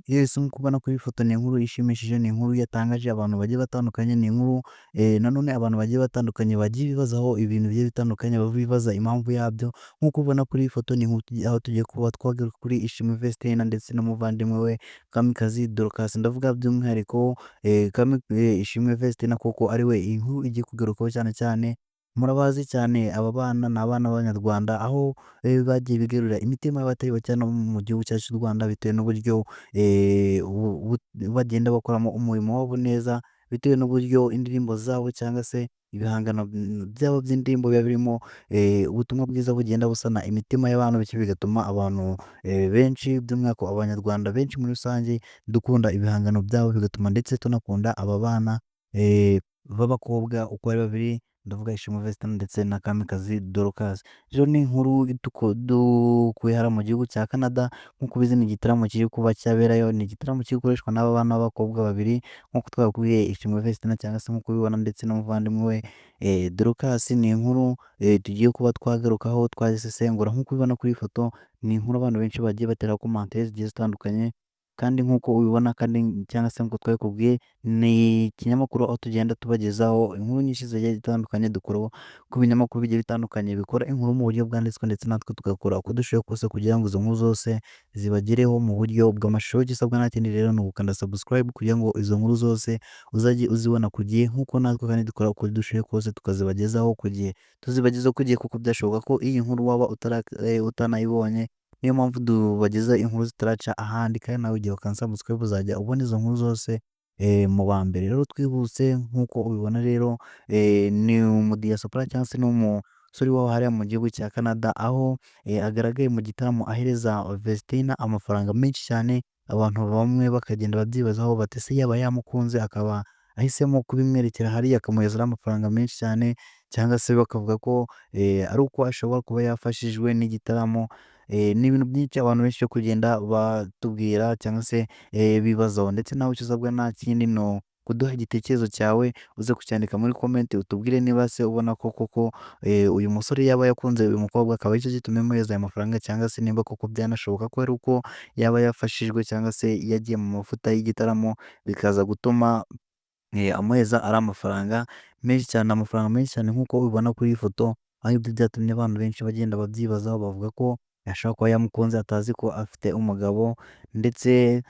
Yes, nk'uko ubona kuri iyi foto ni inkuru ishimishije, ni inkuru yatangaje abantu bagiye batandukanye, ni inkuru nanone abantu bagiye batandukanye bagiye bibazaho ibintu bigiye bitandukanye, bibaza impamvu yabyo. Nk'uko ubona kuri iyi foto ni inkuru aho tugiye kuba twagaruka kuri Ishimwe Vestine ndetse n'umuvandimwe we Kamikazi Dorcas. Ndavuga by'umwihariko Ishimwe Vestine kuko ari we iyi nkuru igiye kugarukaho cyane cyane. Murabazi cyane aba bana ni abana b'Abanyarwanda aho bagiye bigarurira imitima y'abatari bake hano mu gihugu cyacu cy'u Rwanda bitewe n'uburyo bagenda bakoramo umurimo wabo neza, bitewe n'uburyo indirimbo zabo cyangwa se ibihangano byabo by'indirimbo biba birimo ubutumwa bwiza bugenda busana imitima y'abantu, bityo bigatuma abantu benshi by'umwihariko Abanyarwanda benshi muri rusange dukunda ibihangano byabo, bigatuma ndetse tunakunda aba bana b'abakobwa uko ari babiri, ndavuga Ishimwe Vestine ndetse na Kamikazi Dorcas. Rero ni inkuru dukuye hariya mu gihugu cya Canada. Nk'uko ubizi ni igitaramo kiri kuba cyaberayo, ni igitaramo kiri gukoreshwa n'aba bana b'abakobwa babiri nk'uko twababwiye Ishimwe Vestine cyangwa se nk'uko ubibona ndetse n'umuvandimwe we Dorcas. Ni inkuru tugiye kuba twagarukaho twazisesengura. Nk'uko ubibona kuri iyi foto ni inkuru abantu benshi bagiye bateraho komantere zigiye zitandukanye, kandi nk'uko ubibona kandi cyangwa se nk'uko twabikubwiye ni ikinyamakuru aho tugenda tubagezaho inkuru nyinshi zigiye zitandukanye, dukuraho ku binyamakuru bigiye bitandukanye bikora inkuru mu buryo bwanditswe, ndetse natwe tugakora uko dushoboye kose kugira ngo izo nkuru zose zibagereho mu buryo bw'amashusho. Igisabwa nta kindi rero ni ugukanda subscribe kugira ngo izo nkuru zose uzajye uzibona ku gihe, nk'uko natwe kandi dukora uko dushoboye kose tukazibagezaho ku gihe. Tuzibagezaho ku gihe kuko byashoboka ko iyi nkuru waba utanayibonye, niyo mpamvu tubagezaho inkuru zitaraca ahandi, kandi nawe igihe wakanze subscribe uzajya ubona izo nkuru zose mu ba mbere. Rero twihuse nk'uko ubibona rero ni umudiyasipora cyangwa se ni umusore waba hariya mu gihugu cya Canada, aho agaragaye mu gitaramo ahereza Vestine amafaranga menshi cyane. Abantu bamwe bakagenda babyibazaho bati ese yaba yamukunze akaba ahisemo kubimwerekera hariya akamuhezaho amafaranga menshi cyane, cyangwa se bakavuga ko ari uko ashobora kuba yafashijwe n'igitaramo. Ni ibintu byinshi abantu benshi byo kugenda batubwira cyangwa se bibazaho, ndetse nawe icyo usabwa nta kindi ni kuduha igitekerezo cyawe, uze kucyandika muri komenti utubwire niba se ubona ko koko uyu musore yaba yakunze uyu mukobwa akaba aricyo gitumye amuhereza aya mafaranga, cyangwa se nimba koko byanashoboka ko ari uko yaba yafashijwe cyangwa se yagiye mu mavuta y'igitaramo bikaza gutuma amuheza ari amafaranga menshi cyane, amafaranga menshi cyane nk'uko ubibona kuri iyi foto. Aho ibyo byatumye abantu benshi bagenda babyibazaho, bavuga ko ashobora kuba yamukunze atazi ko afite umugabo, ndetse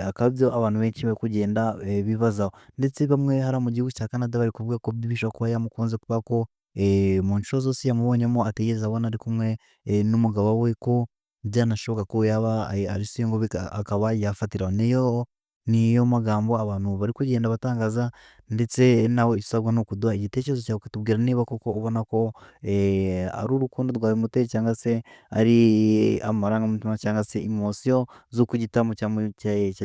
akaba aribyo abantu benshi bari kugenda bibazaho, ndetse bamwe hariya mu gihugu cya Canada bari kuvuga ko bishobora kuba yamukunze kubera ko mu nshuro zose yamubonyemo atigeze abona ari kumwe n'umugabo we, ko byanashoboka ko yaba ari single akaba yafatira. Niyo magambo abantu bari kugenda batangaza, ndetse nawe isabwa ni ukuduha igitekerezo cyawe ukatubwira niba koko ubona ko ari urukundo rwabimuteye, cyangwa se ari amarangamutima cyangwa se emosiyo z'uko igitaramo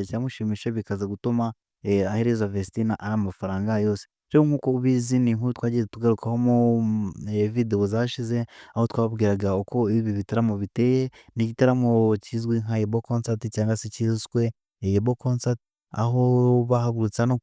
cyamushimisha bikaza gutuma ahereza Vestine ari amafaranga yose. Rero nk'uko ubizi ni inkuru twagiye tugarukaho mu videwo zashize, aho twababwiraga uko ibi bitaramo biteye. Ni igitaramo kizwi nka Yebo Concert cyangwa se cyiswe Yebo Concert, aho bahagurutse hano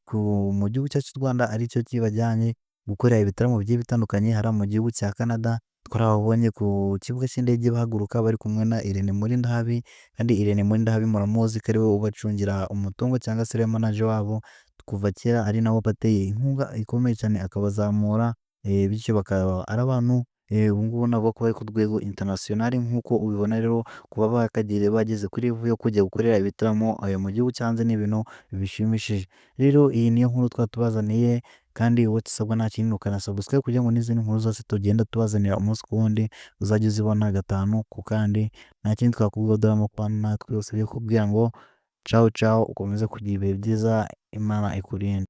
mu gihugu cyacu cy'u Rwanda aricyo kibajyanye gukorera ibitaramo bigiye bitandukanye hariya mu gihugu cya Canada. Twarababonye ku kibuga cy'indege bahaguruka bari kumwe na Irene Murindahabi, kandi Irene Murindahabi muramuzi ko ari we ubacungira umutungo cyangwa se ariwe manager wabo kuva kera, ari nawe bateye inkunga ikomeye cyane akabazamura, bityo bakaba ari abantu ubu ngubu navuga ko bari ku rwego international. Nk'uko ubibona rero kuba bakagiriye bageze kuri level yo kujya gukorera ibitaramo mu gihugu cyo hanze ni ibintu bishimishije. Rero iyi niyo nkuru twatubazaniye, kandi wowe usabwa nta kindi ukana subscribe kugira ngo n'izindi nkuru zose tugenda tubazanira umunsi ku wundi uzajya uzibona gatanu ku kandi. Nta kindi twakubwira dore amakuru natwe yose byo kubwira ngo ciao ciao, ukomeze kugira ibihe byiza, Imana ikurinde.